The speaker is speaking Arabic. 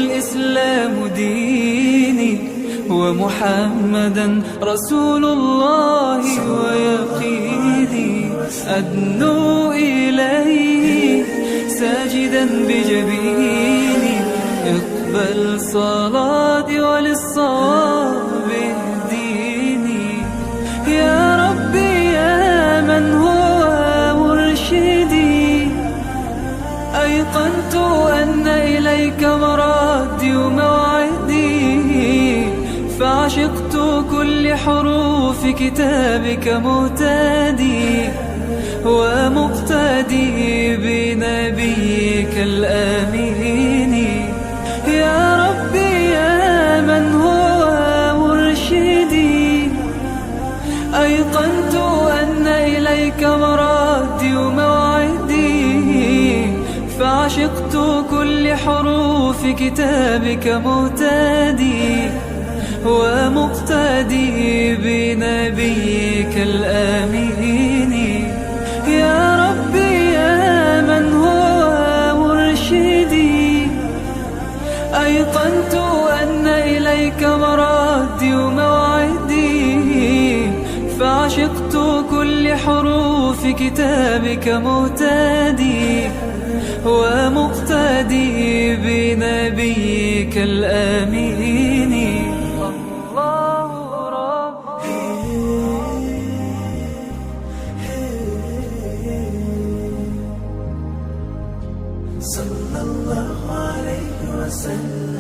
والإسلام ديني، ومحمدا رسول الله ويقيني. أدنو إليه ساجدا بجبيني، اقبل صلاتي وللصواب اهديني. يا ربي يا من هو مرشدي، أيقنت أن إليك مرادي وموعدي، فعشقت كل حروف كتابك مهتدي، ومقتدي بنبيك الآمين. يا ربي يا من هو مرشدي، أيقنت أن إليك مرادي وموعدي، فعشقت كل حروف كتابك مهتدي، ومقتدي بنبيك الآمين. يا ربي يا من هو مرشدي، أيقنت أن إليك مرادي وموعدي، فعشقت كل حروف كتابك مهتدي، ومقتدي بنبيك الآمين. الله ربي صلى الله عليه وسلم.